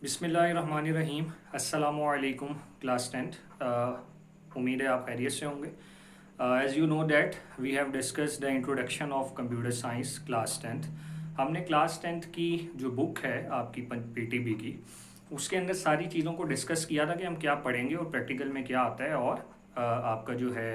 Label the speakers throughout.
Speaker 1: बिस्मिल्लाहिर्रहमानिर्रहीम। अस्सलामुअलैकुम class tenth. उम्मीद है आप खैरियत से होंगे। As you know that we have discuss the introduction of computer science class tenth. हमने क्लास टेंथ की जो बुक है आपकी पीटीबी की, उसके अंदर सारी चीज़ों को डिस्कस किया था कि हम क्या पढ़ेंगे और प्रैक्टिकल में क्या आता है, और आपका जो है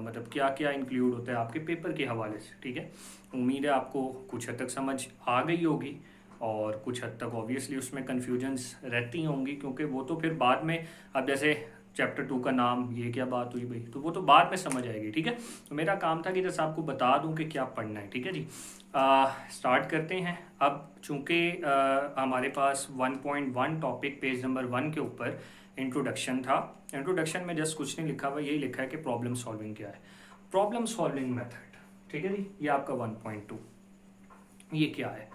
Speaker 1: मतलब क्या क्या इंक्लूड होता है आपके पेपर के हवाले से। ठीक है, उम्मीद है आपको कुछ हद तक समझ आ गई होगी और कुछ हद तक ऑब्वियसली उसमें कन्फ्यूजन्स रहती होंगी, क्योंकि वो तो फिर बाद में, अब जैसे चैप्टर 2 का नाम, ये क्या बात हुई भाई, तो वो तो बाद में समझ आएगी। ठीक है, तो मेरा काम था कि जैसे आपको बता दूं कि क्या पढ़ना है। ठीक है जी, स्टार्ट करते हैं। अब चूंकि हमारे पास 1.1 टॉपिक पेज नंबर 1 के ऊपर इंट्रोडक्शन था। इंट्रोडक्शन में जस्ट कुछ नहीं लिखा हुआ, यही लिखा है कि प्रॉब्लम सॉल्विंग क्या है, प्रॉब्लम सॉल्विंग मेथड। ठीक है जी, ये आपका 1.2 ये क्या है,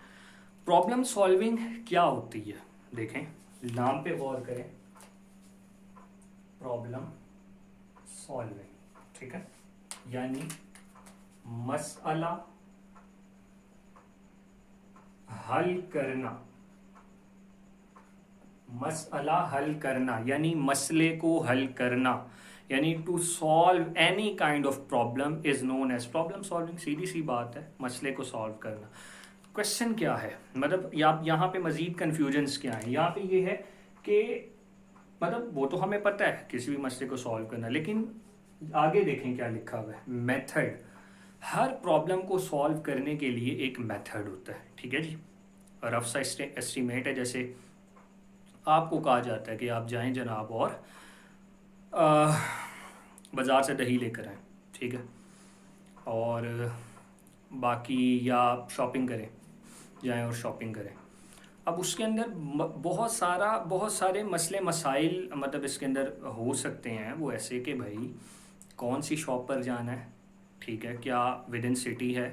Speaker 1: प्रॉब्लम सॉल्विंग क्या होती है। देखें, नाम पे गौर करें, प्रॉब्लम सॉल्विंग। ठीक है, यानी मसला हल करना, मसला हल करना यानी मसले को हल करना, यानी to solve any kind of problem is known as problem solving. सीधी सी बात है, मसले को सॉल्व करना। क्वेश्चन क्या है, मतलब यहाँ पे मजीद कन्फ्यूजन्स क्या है। यहाँ पे ये है कि मतलब वो तो हमें पता है किसी भी मसले को सॉल्व करना, लेकिन आगे देखें क्या लिखा हुआ है, मेथड। हर प्रॉब्लम को सॉल्व करने के लिए एक मेथड होता है। ठीक है जी, रफ सा एस्टीमेट है। जैसे आपको कहा जाता है कि आप जाएं जनाब और बाज़ार से दही लेकर आएँ। ठीक है, और बाकी या आप शॉपिंग करें, जाएं और शॉपिंग करें। अब उसके अंदर बहुत सारे मसले मसाइल मतलब इसके अंदर हो सकते हैं। वो ऐसे कि भाई कौन सी शॉप पर जाना है, ठीक है, क्या विद इन सिटी है,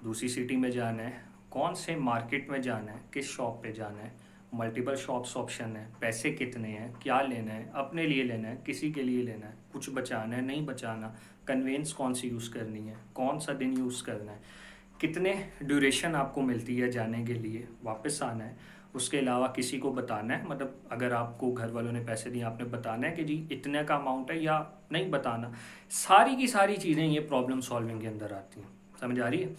Speaker 1: दूसरी सिटी में जाना है, कौन से मार्केट में जाना है, किस शॉप पे जाना है, मल्टीपल शॉप्स ऑप्शन है, पैसे कितने हैं, क्या लेना है, अपने लिए लेना है, किसी के लिए लेना है, कुछ बचाना है, नहीं बचाना, कन्वेंस कौन सी यूज़ करनी है, कौन सा दिन यूज़ करना है, कितने ड्यूरेशन आपको मिलती है जाने के लिए, वापस आना है। उसके अलावा किसी को बताना है, मतलब अगर आपको घर वालों ने पैसे दिए, आपने बताना है कि जी इतने का अमाउंट है, या नहीं बताना। सारी की सारी चीज़ें ये प्रॉब्लम सॉल्विंग के अंदर आती हैं। समझ आ रही है,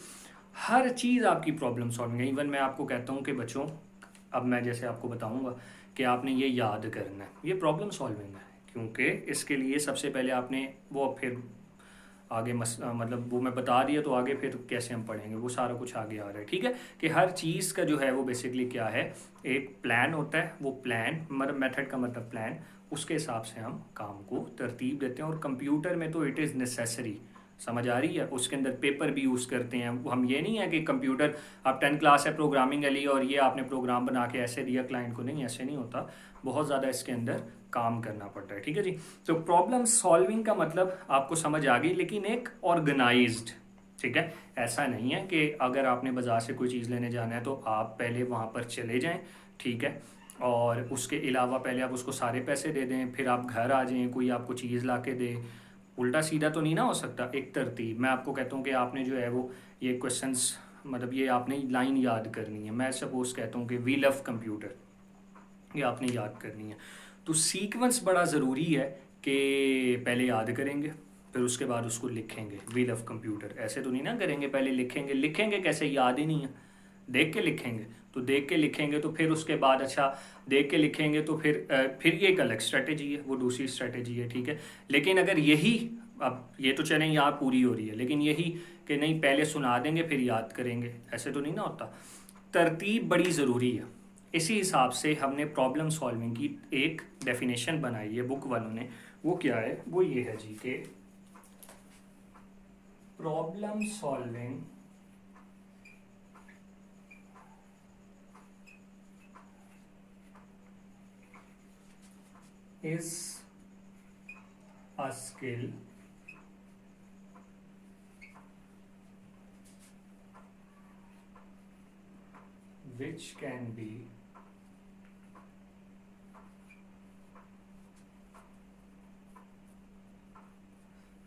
Speaker 1: हर चीज़ आपकी प्रॉब्लम सॉल्विंग है। इवन मैं आपको कहता हूँ कि बच्चों, अब मैं जैसे आपको बताऊँगा कि आपने ये याद करना है, ये प्रॉब्लम सॉल्विंग है, क्योंकि इसके लिए सबसे पहले आपने वो, फिर आगे मतलब वो मैं बता दिया तो आगे फिर कैसे हम पढ़ेंगे, वो सारा कुछ आगे आ रहा है। ठीक है, कि हर चीज़ का जो है वो बेसिकली क्या है, एक प्लान होता है। वो प्लान मतलब मेथड का मतलब प्लान, उसके हिसाब से हम काम को तरतीब देते हैं। और कंप्यूटर में तो इट इज़ नेसेसरी, समझ आ रही है, उसके अंदर पेपर भी यूज़ करते हैं हम। ये नहीं है कि कंप्यूटर, आप 10 क्लास है प्रोग्रामिंग वाली और ये आपने प्रोग्राम बना के ऐसे दिया क्लाइंट को, नहीं, ऐसे नहीं होता। बहुत ज़्यादा इसके अंदर काम करना पड़ता है। ठीक है जी, तो प्रॉब्लम सॉल्विंग का मतलब आपको समझ आ गई, लेकिन एक ऑर्गेनाइज्ड। ठीक है, ऐसा नहीं है कि अगर आपने बाज़ार से कोई चीज़ लेने जाना है तो आप पहले वहाँ पर चले जाएं, ठीक है, और उसके अलावा पहले आप उसको सारे पैसे दे दें, फिर आप घर आ जाएं, कोई आपको चीज़ ला के दे। उल्टा सीधा तो नहीं ना हो सकता, एक तरतीब। मैं आपको कहता हूँ कि आपने जो है वो ये क्वेश्चंस, मतलब ये आपने लाइन याद करनी है। मैं सपोज कहता हूँ कि वी लव कंप्यूटर, ये आपने याद करनी है। तो सीक्वेंस बड़ा ज़रूरी है कि पहले याद करेंगे, फिर उसके बाद उसको लिखेंगे, वी लव कंप्यूटर। ऐसे तो नहीं ना करेंगे, पहले लिखेंगे, लिखेंगे कैसे, याद ही नहीं है, देख के लिखेंगे। तो देख के लिखेंगे तो फिर उसके बाद, अच्छा देख के लिखेंगे तो फिर ये एक अलग स्ट्रेटेजी है, वो दूसरी स्ट्रेटेजी है। ठीक है, लेकिन अगर यही, अब ये तो चलें यहाँ पूरी हो रही है, लेकिन यही कि नहीं पहले सुना देंगे फिर याद करेंगे, ऐसे तो नहीं ना होता। तरतीब बड़ी ज़रूरी है। इसी हिसाब से हमने प्रॉब्लम सॉल्विंग की एक डेफिनेशन बनाई है बुक वालों ने। वो क्या है, वो ये है जी कि problem solving is a skill which can be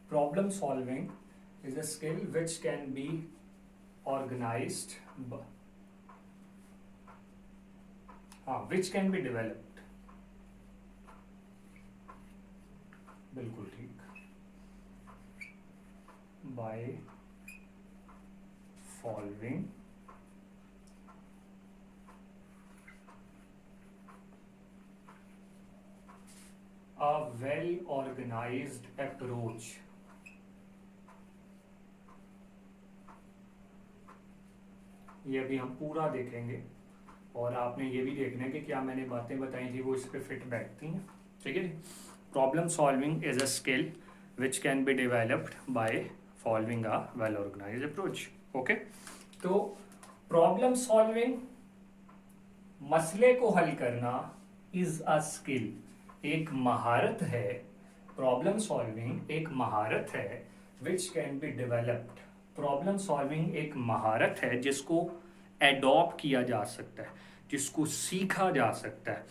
Speaker 1: problem solving is a skill which can be organized हाँ, विच कैन बी डेवलप्ड, बिल्कुल ठीक, by following a well organized approach. ये अभी हम पूरा देखेंगे और आपने ये भी देखना है कि क्या मैंने बातें बताई थी वो इस पे फिट बैठती हैं, ठीक है। Problem solving is a skill which can be developed by following a well organised approach. Okay, तो प्रॉब्लम सॉल्विंग, मसले को हल करना, इज अ स्किल, एक महारत है। प्रॉब्लम सॉल्विंग एक महारत है विच can be developed. Problem solving एक महारत है जिसको एडॉप्ट किया जा सकता है, जिसको सीखा जा सकता है।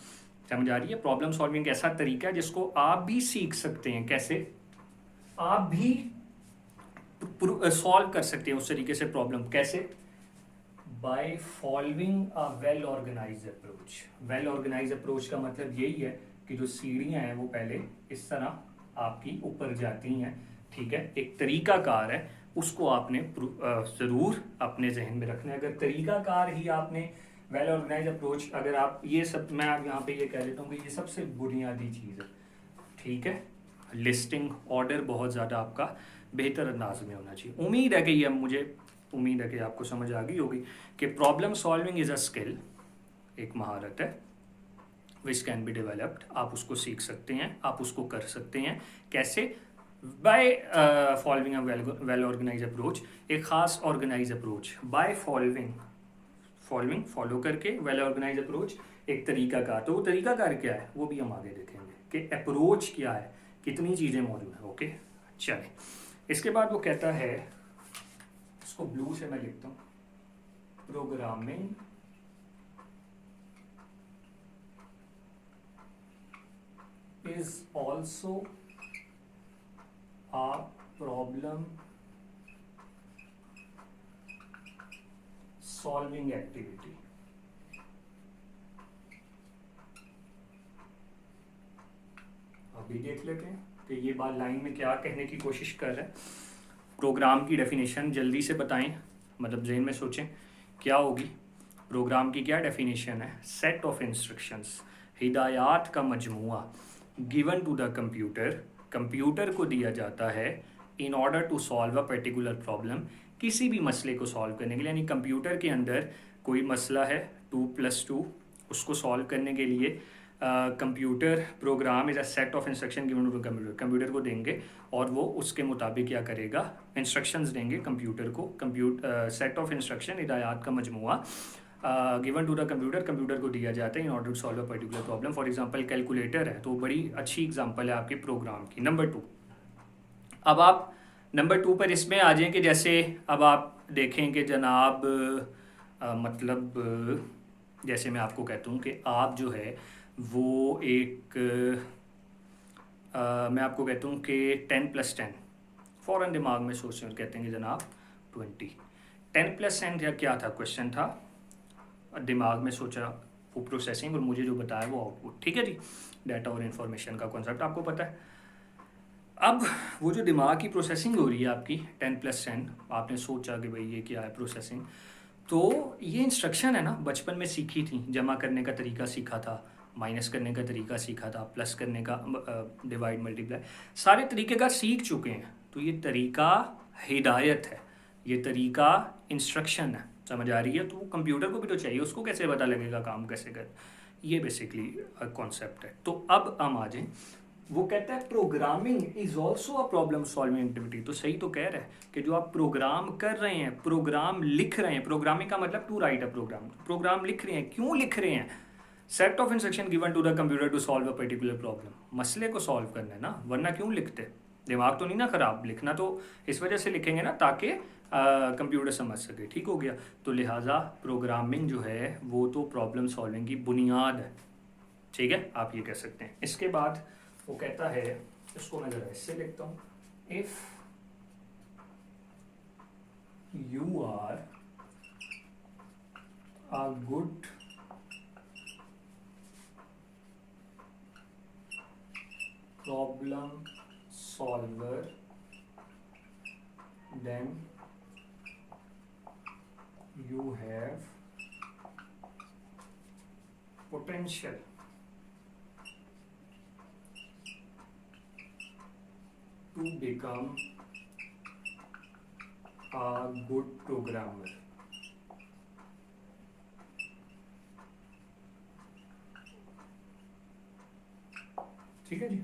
Speaker 1: समझ आ रही है? प्रॉब्लम सॉल्विंग ऐसा तरीका है जिसको आप भी सीख सकते हैं। कैसे? आप भी सॉल्व कर सकते हैं उस तरीके से प्रॉब्लम। कैसे? By following a well organised approach. Well organised approach का मतलब यही है कि जो सीढ़ियां हैं वो पहले इस तरह आपकी ऊपर जाती हैं, ठीक है। एक तरीकाकार है, उसको आपने ज़रूर अपने जहन में रखना है। अगर तरीकाकार ही आपने वेल ऑर्गेनाइज अप्रोच, अगर आप ये सब, मैं आप यहाँ पे ये कह देता हूँ कि ये सबसे बुनियादी चीज़ है, ठीक है। लिस्टिंग ऑर्डर बहुत ज़्यादा आपका बेहतर अंदाज में होना चाहिए। उम्मीद है कि ये मुझे उम्मीद है कि आपको समझ आ गई होगी कि problem solving is a skill, एक महारत है, विच कैन बी डेवलप्ड। आप उसको सीख सकते हैं, आप उसको कर सकते हैं। कैसे? By following a well organise approach, एक खास organise approach. By following follow करके, वेल ऑर्गेनाइज अप्रोच एक तरीकाकार। तो वो तरीकाकार क्या है वो भी हम आगे देखेंगे कि अप्रोच क्या है, कितनी चीज़ें मौजूद हैं। ओके, चलें। इसके बाद वो कहता है, इसको ब्लू से मैं लिखता हूँ, programming is also a problem solving activity। अभी देख लेते हैं कि ये बात लाइन में क्या कहने की कोशिश कर रहा है। प्रोग्राम की डेफिनेशन जल्दी से बताएं, मतलब जहन में सोचें क्या होगी। प्रोग्राम की क्या डेफिनेशन है? सेट ऑफ इंस्ट्रक्शंस, हिदायत का मजमुआ, given to the computer, computer को दिया जाता है, in order to solve a particular problem, किसी भी मसले को सॉल्व करने के लिए। यानी कंप्यूटर के अंदर कोई मसला है 2+2, उसको सॉल्व करने के लिए computer program is a set of instruction given to computer, computer को देंगे और वो उसके मुताबिक क्या करेगा, इंस्ट्रक्शंस देंगे कंप्यूटर को। सेट ऑफ इंस्ट्रक्शन, हिदायत का मजमुआ, given to the computer, computer को दिया जाता है in order to solve a particular problem. For example calculator है, तो बड़ी अच्छी एग्जांपल है आपके प्रोग्राम की। नंबर 2, अब आप नंबर 2 पर इसमें आ जाएं कि जैसे अब आप देखें कि जनाब मतलब जैसे मैं आपको कहता हूँ कि आप जो है वो एक मैं आपको कहता हूँ कि 10+10, फ़ौरन दिमाग में सोचते हैं और कहते हैं कि जनाब 20। 10+10 क्या था? क्वेश्चन था, दिमाग में सोचा, वो प्रोसेसिंग, और मुझे जो बताया वो आउटपुट, ठीक है जी। डाटा और इन्फॉर्मेशन का कॉन्सेप्ट आपको पता है। अब वो जो दिमाग की प्रोसेसिंग हो रही है आपकी 10+10, आपने सोचा कि भाई ये क्या है प्रोसेसिंग, तो ये इंस्ट्रक्शन है ना, बचपन में सीखी थी, जमा करने का तरीका सीखा था, माइनस करने का तरीका सीखा था, प्लस करने का, डिवाइड मल्टीप्लाई, सारे तरीके का सीख चुके हैं। तो ये तरीका हिदायत है, ये तरीका इंस्ट्रक्शन है। समझ आ रही है? तो कंप्यूटर को भी तो चाहिए, उसको कैसे पता लगेगा काम कैसे कर, ये बेसिकली कॉन्सेप्ट है। तो अब हम आ जाएं, वो कहता है programming is also a problem solving activity. तो सही तो कह रहा है कि जो आप प्रोग्राम कर रहे हैं, प्रोग्राम लिख रहे हैं, प्रोग्रामिंग का मतलब to write a program, program लिख रहे हैं, क्यों लिख रहे हैं? Set of instruction given to the computer to solve a particular problem, मसले को सॉल्व करना है ना, वरना क्यों लिखते? दिमाग तो नहीं ना खराब, लिखना तो इस वजह से लिखेंगे ना ताकि कंप्यूटर समझ सके, ठीक हो गया। तो लिहाजा प्रोग्रामिंग जो है वो तो प्रॉब्लम सॉल्विंग की बुनियाद है, ठीक है, आप ये कह सकते हैं। इसके बाद वो कहता है, इसको मैं जरा इससे लिखता हूँ, if you are a good problem solver, then you have potential to become a good programmer. ठीक है जी।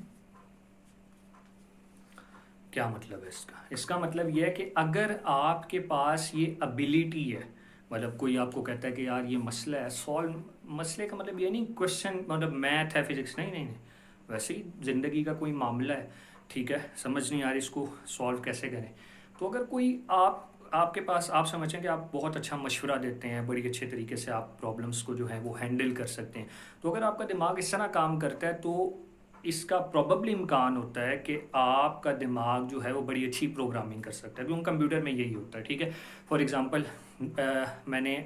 Speaker 1: क्या मतलब है इसका? इसका मतलब ये है कि अगर आपके पास ये एबिलिटी है, मतलब कोई आपको कहता है कि यार ये मसला है, सॉल्व, मसले का मतलब ये नहीं क्वेश्चन मतलब मैथ है फिजिक्स, नहीं नहीं नहीं, वैसे ही ज़िंदगी का कोई मामला है, ठीक है, समझ नहीं आ रही इसको सॉल्व कैसे करें, तो अगर कोई आपके पास, आप समझें कि आप बहुत अच्छा मशवरा देते हैं, बड़ी अच्छे तरीके से आप प्रॉब्लम्स को जो है वो हैंडल कर सकते हैं, तो अगर आपका दिमाग इस तरह काम करता है तो इसका प्रॉबली इम्कान होता है कि आपका दिमाग जो है वो बड़ी अच्छी प्रोग्रामिंग कर सकता है, क्योंकि कंप्यूटर में यही होता है, ठीक है। फॉर एग्जांपल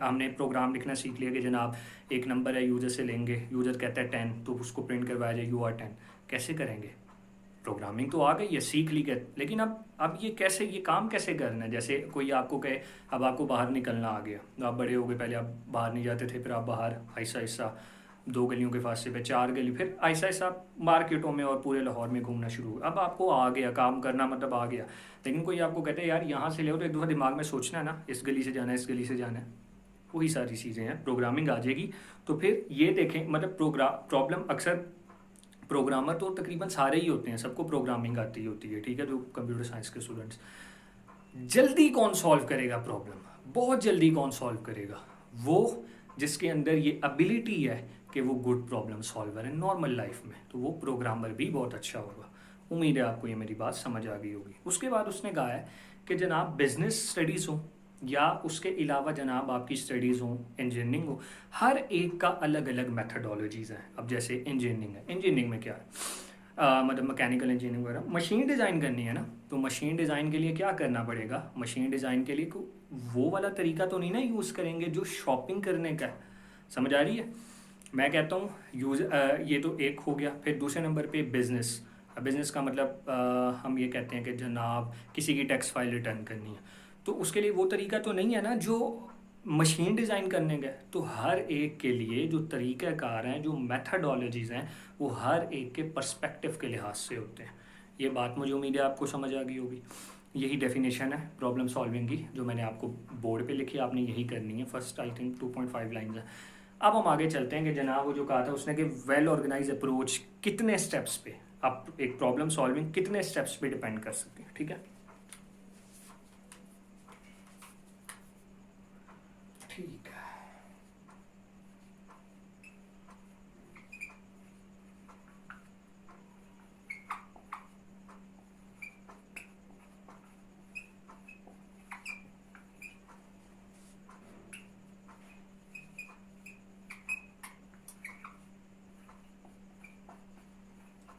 Speaker 1: हमने प्रोग्राम लिखना सीख लिया कि जनाब एक नंबर है, यूज़र से लेंगे, यूज़र कहता है 10, तो उसको प्रिंट करवाया जाए यू आर 10, कैसे करेंगे? प्रोग्रामिंग तो आ गई है, सीख ली गए, लेकिन अब ये कैसे, ये काम कैसे करना है? जैसे कोई आपको कहे अब आपको बाहर निकलना आ गया, आप बड़े हो गए, पहले आप बाहर नहीं जाते थे, फिर आप बाहर ऐसा ऐसा 2 गलियों के फासले पे 4 गली, फिर ऐसा ऐसा मार्केटों में और पूरे लाहौर में घूमना शुरू हुआ, अब आपको आ गया काम करना, मतलब आ गया। लेकिन कोई आपको कहते हैं यार यहाँ से ले, तो एक दफ़ा दिमाग में सोचना है ना, इस गली से जाना है, इस गली से जाना है, वही सारी चीज़ें हैं, प्रोग्रामिंग आ जाएगी। तो फिर ये देखें, मतलब प्रॉब्लम अक्सर, प्रोग्रामर तो तकरीबन सारे ही होते हैं, सबको प्रोग्रामिंग आती होती है, ठीक है, जो कंप्यूटर साइंस के स्टूडेंट्स, जल्दी कौन सॉल्व करेगा प्रॉब्लम? बहुत जल्दी कौन सॉल्व करेगा? वो जिसके अंदर ये एबिलिटी है कि वो गुड प्रॉब्लम सॉल्वर है नॉर्मल लाइफ में, तो वो प्रोग्रामर भी बहुत अच्छा होगा। उम्मीद है आपको ये मेरी बात समझ आ गई होगी। उसके बाद उसने कहा है कि जनाब बिजनेस स्टडीज़ हो या उसके अलावा जनाब आपकी स्टडीज़ हो, इंजीनियरिंग हो, हर एक का अलग अलग मैथडोलॉजीज़ हैं। अब जैसे इंजीनियरिंग है, इंजीनियरिंग में क्या है, मतलब मैकेनिकल इंजीनियरिंग वगैरह, मशीन डिज़ाइन करनी है ना, तो मशीन डिज़ाइन के लिए क्या करना पड़ेगा? मशीन डिज़ाइन के लिए वो वाला तरीका तो नहीं ना यूज़ करेंगे जो शॉपिंग करने का है, समझ आ रही है? मैं कहता हूँ ये तो एक हो गया। फिर दूसरे नंबर पे बिज़नेस, बिज़नेस का मतलब हम ये कहते हैं कि जनाब किसी की टैक्स फाइल रिटर्न करनी है, तो उसके लिए वो तरीका तो नहीं है ना जो मशीन डिज़ाइन करने का। तो हर एक के लिए जो तरीक़ाकार हैं, जो मेथडोलॉजीज़ हैं, वो हर एक के पर्सपेक्टिव के लिहाज से होते हैं। ये बात मुझे उम्मीद है आपको समझ आ गई होगी। यही डेफिनेशन है प्रॉब्लम सॉल्विंग की, जो मैंने आपको बोर्ड पे लिखी, आपने यही करनी है। फर्स्ट आई थिंक 2.5 लाइन्स है। अब हम आगे चलते हैं कि जनाब वो जो कहा था उसने कि वेल ऑर्गेनाइज अप्रोच कितने स्टेप्स पे, आप एक प्रॉब्लम सॉल्विंग कितने स्टेप्स पे डिपेंड कर सकते हैं, ठीक है। ठीक है,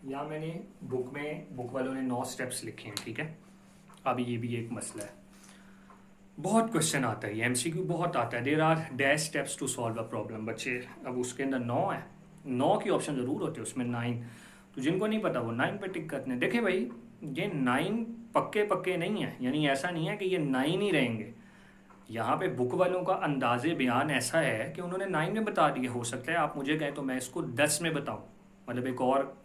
Speaker 1: यहाँ मैंने बुक वालों ने 9 स्टेप्स लिखे हैं, ठीक है। अब ये भी एक मसला है, बहुत क्वेश्चन आता है, एमसीक्यू बहुत आता है, there are dash steps to solve a problem बच्चे। अब उसके अंदर 9 है, 9 की ऑप्शन ज़रूर होते हैं उसमें 9, तो जिनको नहीं पता वो 9 पे टिक करते हैं। देखें भाई, ये 9 पक्के पक्के नहीं है, यानी ऐसा नहीं है कि ये 9 ही रहेंगे। यहाँ पे बुक वालों का अंदाज़े बयान ऐसा है कि उन्होंने 9 में बता दिया। हो सकता है आप मुझे कहें तो मैं इसको 10 में बताऊँ, मतलब एक और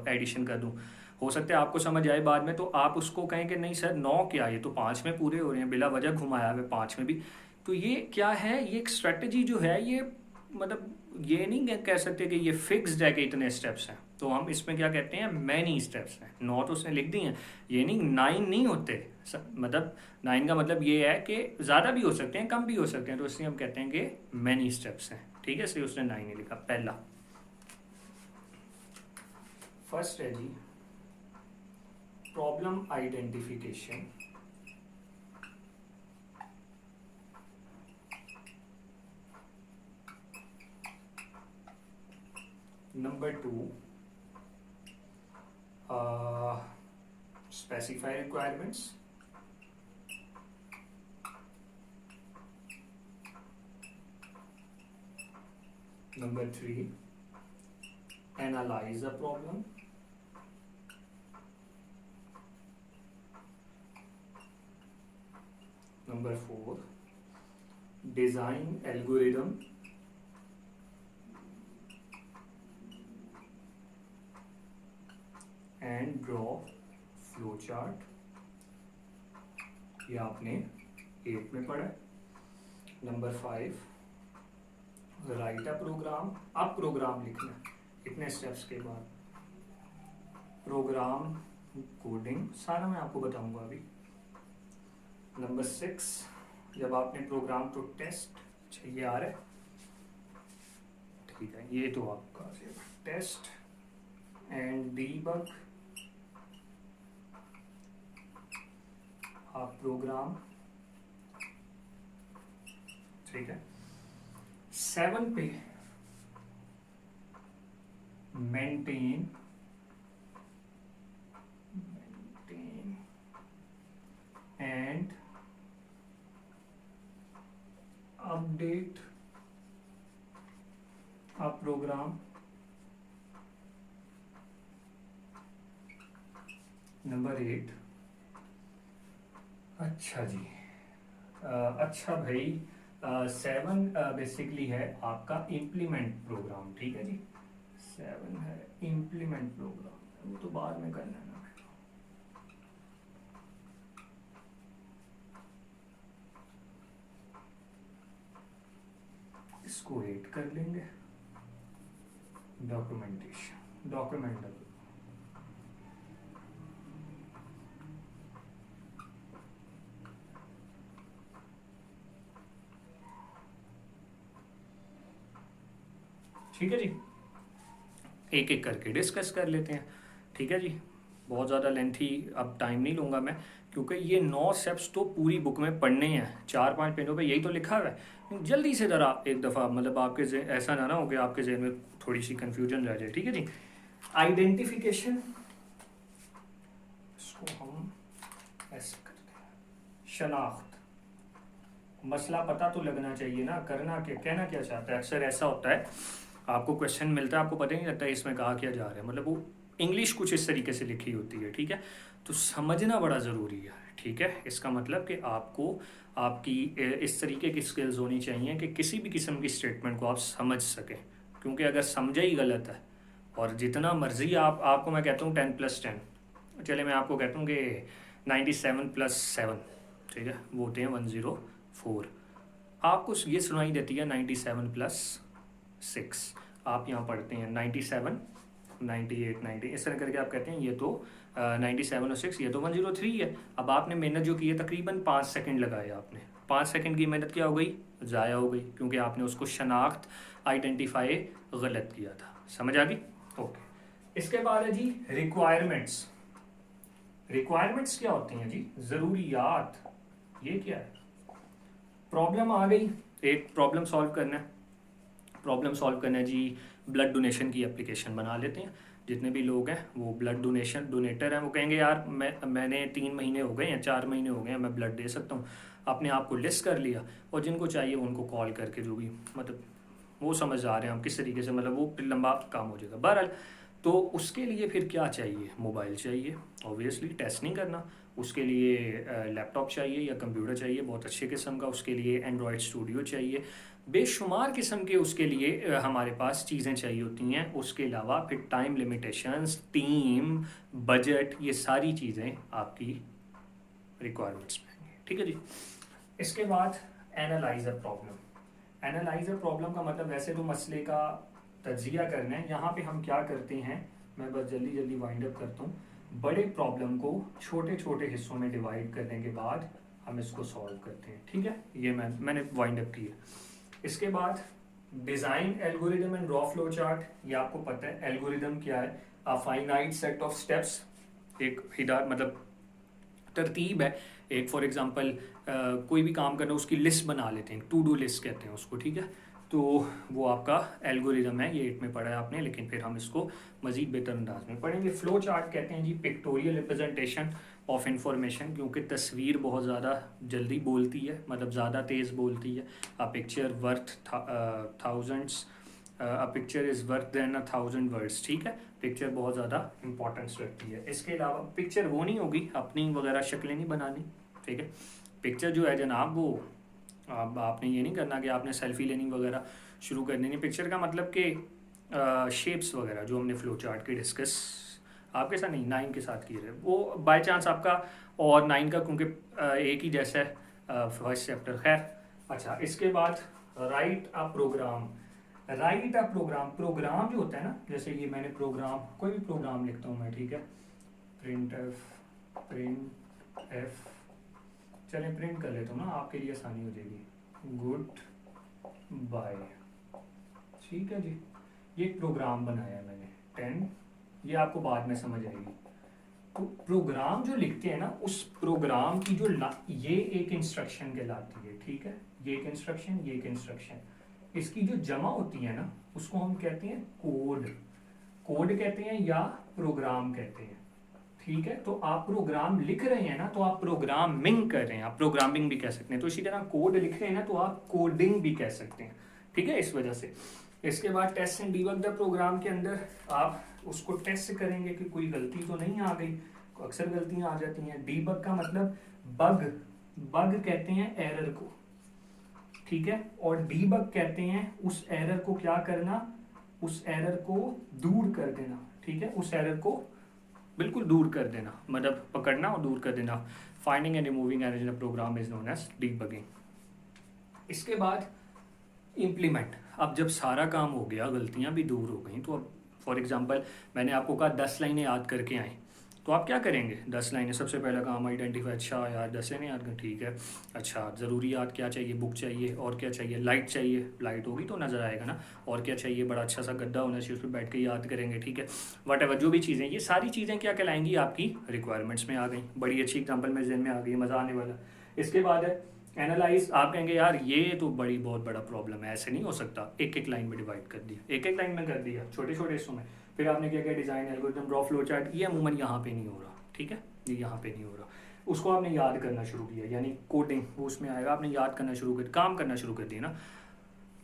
Speaker 1: एडिशन कर दूँ। हो सकता है आपको समझ आए बाद में, तो आप उसको कहें कि नहीं सर 9 क्या, ये तो 5 में पूरे हो रहे हैं, बिला वजह घुमाया हुआ 5 में भी। तो ये क्या है, ये एक स्ट्रेटजी जो है, ये मतलब ये नहीं कह सकते कि ये फिक्स्ड है कि इतने स्टेप्स हैं। तो हम इसमें क्या कहते हैं, मैनी स्टेप्स हैं। 9 तो उसने लिख दी हैं, ये नहीं 9 नहीं होते। मतलब 9 का मतलब ये है कि ज़्यादा भी हो सकते हैं, कम भी हो सकते हैं, तो इसलिए हम कहते हैं कि मैनी स्टेप्स हैं, ठीक है। इसलिए उसने 9 ही लिखा। पहला फर्स्ट है जी problem identification, number 2 specify requirements, number 3 analyze the problem, number 4, design algorithm and draw flow chart, ये आपने 8 में पढ़ा है। नंबर 5, राइट अ प्रोग्राम, अब प्रोग्राम लिखना है इतने स्टेप्स के बाद, प्रोग्राम कोडिंग सारा मैं आपको बताऊंगा अभी। नंबर 6, जब आपने प्रोग्राम टू टेस्ट, अच्छा ये आ रहा है, ठीक है, ये तो आपका टेस्ट एंड डीबग आप प्रोग्राम, ठीक है। 7 पे maintain and update a program। Number 8, अच्छा जी, अच्छा भाई, 7 बेसिकली है आपका इम्प्लीमेंट प्रोग्राम, ठीक है जी। 7 है इम्प्लीमेंट प्रोग्राम, वो तो बाद में करना है ना, इसको 8 कर लेंगे। डॉक्यूमेंटेशन, डॉक्यूमेंट, ठीक है जी, एक एक करके डिस्कस कर लेते हैं, ठीक है जी। बहुत ज़्यादा लेंथी अब टाइम नहीं लूँगा मैं, क्योंकि ये 9 स्टेप्स तो पूरी बुक में पढ़ने हैं, 4-5 पेजों पे यही तो लिखा हुआ है। जल्दी से ज़रा एक दफ़ा, मतलब आपके ऐसा ना हो कि आपके जहन में थोड़ी सी कन्फ्यूजन रह जाए, ठीक है जी। आइडेंटिफिकेशन, इसको हम ऐसे करते हैं, शनाख्त, मसला पता तो लगना चाहिए ना, करना क्या, कहना क्या चाहता है। अक्सर ऐसा होता है आपको क्वेश्चन मिलता है, आपको पता ही नहीं लगता इसमें कहा क्या जा रहा है, मतलब वो इंग्लिश कुछ इस तरीके से लिखी होती है, ठीक है। तो समझना बड़ा ज़रूरी है, ठीक है। इसका मतलब कि आपको आपकी इस तरीके की स्किल्स होनी चाहिए कि किसी भी किस्म की स्टेटमेंट को आप समझ सकें, क्योंकि अगर समझा ही गलत है, और जितना मर्जी आपको मैं कहता हूँ 10+10, चले मैं आपको कहता हूँ कि 97+7, ठीक है, वो होते हैं 104, आपको ये सुनाई देती है 97+6, आप यहाँ पढ़ते हैं 97, 98, 90, इस तरह करके आप कहते हैं ये तो 97 और 6, ये तो 103 है। अब आपने मेहनत जो की है तकरीबन 5 सेकंड लगाए आपने, 5 सेकंड की मेहनत क्या हो गई, ज़ाया हो गई, क्योंकि आपने उसको शनाख्त आइडेंटिफाई गलत किया था। समझ आ गई? ओके। इसके बाद है जी रिक्वायरमेंट्स। रिक्वायरमेंट्स क्या होती हैं जी, ज़रूरियात। ये क्या है, प्रॉब्लम आ गई, एक प्रॉब्लम सॉल्व करना है, प्रॉब्लम सॉल्व करना है जी, ब्लड डोनेशन की एप्लीकेशन बना लेते हैं। जितने भी लोग हैं वो ब्लड डोनेटर हैं, वो कहेंगे यार मैंने 3 महीने हो गए हैं, 4 महीने हो गए हैं, मैं ब्लड दे सकता हूँ। अपने आप को लिस्ट कर लिया, और जिनको चाहिए उनको कॉल करके, जो भी मतलब वो समझ आ रहे हैं हम किस तरीके से, मतलब वो लंबा काम हो जाएगा। बहरहाल, तो उसके लिए फिर क्या चाहिए, मोबाइल चाहिए, ऑब्वियसली टेस्ट नहीं करना, उसके लिए लैपटॉप चाहिए या कंप्यूटर चाहिए बहुत अच्छे किस्म का, उसके लिए एंड्रॉयड स्टूडियो चाहिए, बेशुमार किस्म के उसके लिए हमारे पास चीज़ें चाहिए होती हैं। उसके अलावा फिर टाइम लिमिटेशंस, टीम, बजट, ये सारी चीज़ें आपकी रिक्वायरमेंट्स में हैं, ठीक है जी। इसके बाद analyse a problem. Analyse a problem का मतलब वैसे तो मसले का तज्जिया करना है, यहाँ पे हम क्या करते हैं, मैं बस जल्दी जल्दी वाइंड अप करता हूँ। बड़े प्रॉब्लम को छोटे छोटे हिस्सों में डिवाइड करने के बाद हम इसको सॉल्व करते हैं, ठीक है। ये मैंने वाइंड अप किया। इसके बाद design algorithm and raw flow chart, ये आपको पता है एल्गोरिदम क्या है, a finite set of steps, एक हिदायत मतलब तरतीब है। एक फॉर एग्जांपल कोई भी काम करना, उसकी लिस्ट बना लेते हैं, टू डू लिस्ट कहते हैं उसको, ठीक है। तो वो आपका एल्गोरिदम है, ये 8 में पढ़ा है आपने, लेकिन फिर हम इसको मज़ीद बेहतर अंदाज में पढ़ेंगे। फ्लो चार्ट कहते हैं जी पिक्टोरियल रिप्रेजेंटेशन ऑफ इंफॉर्मेशन, क्योंकि तस्वीर बहुत ज़्यादा जल्दी बोलती है, मतलब ज़्यादा तेज़ बोलती है। A picture worth thousands, a picture is worth then 1,000 words, ठीक है। पिक्चर बहुत ज़्यादा इंपॉर्टेंस रखती है। इसके अलावा पिक्चर वो नहीं होगी, अपनी वगैरह शक्लें नहीं बनानी, ठीक है। पिक्चर जो है जनाब वो अब आपने ये नहीं करना कि आपने सेल्फी लेनी वगैरह शुरू कर देनी। पिक्चर का मतलब कि शेप्स वगैरह जो हमने फ्लो चार्ट के डिस्कस आपके साथ नहीं 9 के साथ किए थे वो बाय चांस आपका और 9 का क्योंकि एक ही जैसा है फर्स्ट चैप्टर। खैर अच्छा, इसके बाद right a programme. Right a program, programme जो होता है ना, जैसे ये मैंने प्रोग्राम कोई भी प्रोग्राम लिखता हूँ मैं, ठीक है, प्रिंट एफ, चलें प्रिंट कर लेता हूँ ना, आपके लिए आसानी हो जाएगी। गुड बाय, ठीक है जी। ये प्रोग्राम बनाया है मैंने 10, ये आपको बाद में समझ आएगी। तो प्रोग्राम जो लिखते हैं ना, उस प्रोग्राम की जो ये एक इंस्ट्रक्शन कहलाती है, ठीक है, ये एक इंस्ट्रक्शन, ये एक इंस्ट्रक्शन, इसकी जो जमा होती है ना उसको हम कहते हैं कोड। कोड कहते हैं या प्रोग्राम कहते हैं, ठीक है। तो आप प्रोग्राम लिख रहे हैं ना तो आप प्रोग्रामिंग कर रहे हैं, आप प्रोग्रामिंग भी कह सकते हैं। तो इसी तरह कोड लिख रहे हैं ना तो आप कोडिंग भी कह सकते हैं, ठीक है, इस वजह से। इसके बाद test and debug the program के अंदर आप उसको टेस्ट करेंगे कि कोई गलती तो नहीं आ गई। अक्सर गलतियां आ जाती हैं। डीबग का मतलब बग, बग कहते हैं एरर को, ठीक है, और डीबग कहते हैं उस एरर को क्या करना, उस एरर को दूर कर देना, ठीक है, उस एरर को बिल्कुल दूर कर देना, मतलब पकड़ना और दूर कर देना। Finding and removing error in a program is known as debugging. इसके बाद इम्प्लीमेंट। अब जब सारा काम हो गया, गलतियां भी दूर हो गई, तो अब फॉर एग्जांपल मैंने आपको कहा 10 लाइनें याद करके आए, तो आप क्या करेंगे? 10 लाइनें, सबसे पहला काम आइडेंटिफाई। अच्छा यार 10 लाइनें याद कर, ठीक है। अच्छा ज़रूरी याद क्या चाहिए? बुक चाहिए, और क्या चाहिए? लाइट चाहिए, लाइट होगी तो नज़र आएगा ना। और क्या चाहिए? बड़ा अच्छा सा गद्दा होना चाहिए, उस पर बैठ के याद करेंगे, ठीक है। वट एवर जो भी चीज़ें, ये सारी चीज़ें क्या कहलाएंगी? आपकी रिक्वायरमेंट्स में आ गई। बड़ी अच्छी एग्जाम्पल मेरे जहन में आ गई, मज़ा आने वाला। इसके बाद है एनालाइज। आप कहेंगे यार ये तो बड़ी बहुत बड़ा प्रॉब्लम है, ऐसे नहीं हो सकता। एक एक लाइन में डिवाइड कर दिया, एक एक लाइन में कर दिया, छोटे छोटे हिस्सों में। फिर आपने क्या किया? Design, algorithm, draw, flow chart. ये अमूमन यहाँ पे नहीं हो रहा, ठीक है, ये यहाँ पे नहीं हो रहा। उसको आपने याद करना शुरू किया, यानी कोडिंग वो उसमें आएगा। आपने याद करना शुरू कर, काम करना शुरू कर दिया ना।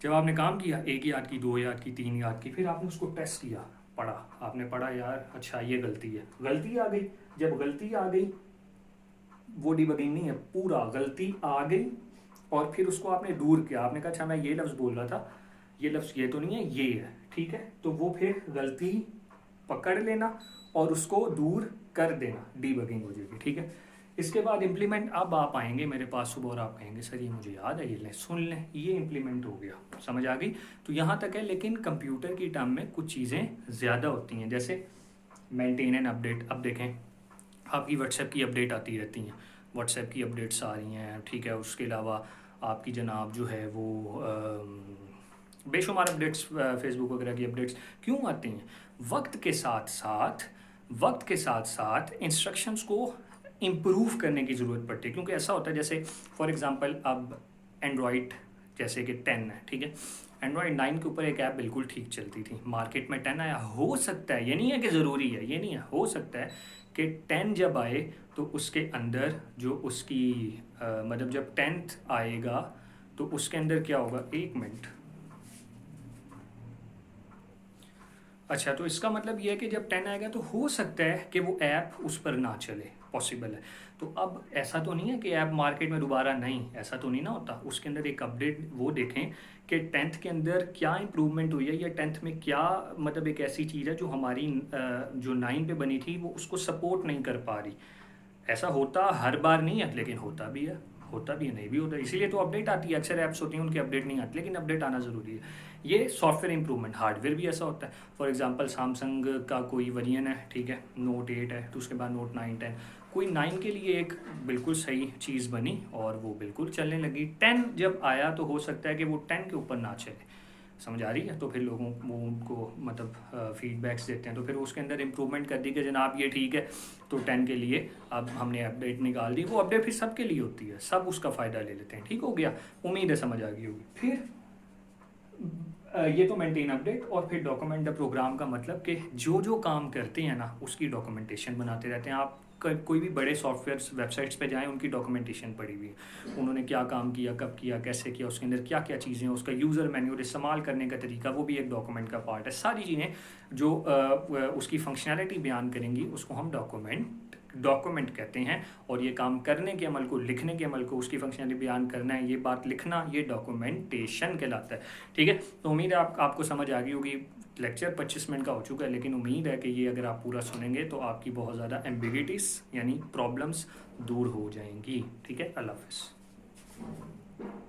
Speaker 1: जब आपने काम किया, 1 याद की, 2 याद की, 3 याद की, फिर आपने उसको टेस्ट किया, पढ़ा। आपने पढ़ा यार अच्छा ये गलती है, गलती आ गई। जब गलती आ गई, वो डिबगिंग नहीं है, पूरा गलती आ गई और फिर उसको आपने दूर किया। आपने कहा अच्छा मैं ये लफ्ज़ बोल रहा था, ये लफ्ज़ ये तो नहीं है, ये है, ठीक है। तो वो फिर गलती पकड़ लेना और उसको दूर कर देना, डीबगिंग हो जाएगी, ठीक है। इसके बाद इम्प्लीमेंट। अब आप आएंगे मेरे पास सुबह और आप कहेंगे सर ये मुझे याद है, ये लें सुन लें, ये इम्प्लीमेंट हो गया, समझ आ गई। तो यहाँ तक है, लेकिन कंप्यूटर की टर्म में कुछ चीज़ें ज़्यादा होती हैं, जैसे मेंटेन एंड अपडेट। अब देखें आपकी व्हाट्सएप की अपडेट आती रहती हैं, व्हाट्सएप की अपडेट्स आ रही हैं, ठीक है। उसके अलावा आपकी जनाब जो है वो बेशुमार अपडेट्स, फेसबुक वगैरह की अपडेट्स क्यों आती हैं? वक्त के साथ साथ इंस्ट्रक्शंस को इम्प्रूव करने की ज़रूरत पड़ती है, क्योंकि ऐसा होता है जैसे फॉर एग्जांपल अब एंड्रॉयड जैसे कि 10 है, ठीक है। एंड्रॉयड 9 के ऊपर एक ऐप बिल्कुल ठीक चलती थी, मार्केट में 10 आया। हो सकता है, ये नहीं है कि ज़रूरी है, ये नहीं है, हो सकता है कि 10 जब आए तो उसके अंदर जो उसकी मतलब जब 10th आएगा तो उसके अंदर क्या होगा? 1 मिनट। अच्छा, तो इसका मतलब ये है कि जब 10 आएगा तो हो सकता है कि वो ऐप उस पर ना चले, पॉसिबल है। तो अब ऐसा तो नहीं है कि ऐप मार्केट में दोबारा नहीं, ऐसा तो नहीं ना होता। उसके अंदर एक अपडेट वो देखें कि 10th के अंदर क्या इंप्रूवमेंट हुई है, या 10th में क्या मतलब एक ऐसी चीज़ है जो हमारी जो 9 पे बनी थी वो उसको सपोर्ट नहीं कर पा रही। ऐसा होता हर बार नहीं है, लेकिन होता भी है, होता भी है, नहीं भी होता। इसीलिए तो अपडेट आती है। अक्सर ऐप्स होती हैं उनकी अपडेट नहीं आती, लेकिन अपडेट आना ज़रूरी है। ये सॉफ्टवेयर इंप्रूवमेंट। हार्डवेयर भी ऐसा होता है। फॉर एग्जांपल सैमसंग का कोई वेरिएंट है, ठीक है, नोट 8 है, तो उसके बाद नोट 9, 10, कोई 9 के लिए एक बिल्कुल सही चीज़ बनी और वो बिल्कुल चलने लगी। 10 जब आया तो हो सकता है कि वो 10 के ऊपर ना चले, समझ आ रही है। तो फिर लोगों वो उनको मतलब फीडबैक्स देते हैं, तो फिर उसके अंदर इम्प्रूवमेंट कर दी कि जनाब ये ठीक है, तो 10 के लिए अब हमने अपडेट निकाल दी। वो अपडेट फिर सबके लिए होती है, सब उसका फ़ायदा ले लेते हैं, ठीक हो गया। उम्मीद है समझ आ गई होगी। फिर ये तो मेंटेन अपडेट। और फिर डॉक्यूमेंट द प्रोग्राम का मतलब कि जो जो काम करते हैं ना उसकी डॉक्यूमेंटेशन बनाते रहते हैं। आप कोई भी बड़े सॉफ्टवेयर वेबसाइट्स पे जाएं, उनकी डॉक्यूमेंटेशन पड़ी हुई है, उन्होंने क्या काम किया, कब किया, कैसे किया, उसके अंदर क्या क्या चीज़ें हैं, उसका यूज़र मैन्यूअल, इस्तेमाल करने का तरीका, वो भी एक डॉक्यूमेंट का पार्ट है। सारी चीज़ें जो उसकी फंक्शनैलिटी बयान करेंगी उसको हम डॉक्यूमेंट डॉक्यूमेंट कहते हैं, और ये काम करने के अमल को, लिखने के अमल को, उसकी फंक्शनलिटी बयान करना है, ये बात लिखना, ये डॉक्यूमेंटेशन कहलाता है। ठीक है, तो उम्मीद है आपको समझ आ गई होगी। लेक्चर 25 मिनट का हो चुका है, लेकिन उम्मीद है कि ये अगर आप पूरा सुनेंगे तो आपकी बहुत ज़्यादा एम्बिगिटीज यानी प्रॉब्लम्स दूर हो जाएंगी। ठीक है, अल्लाह हाफिज़।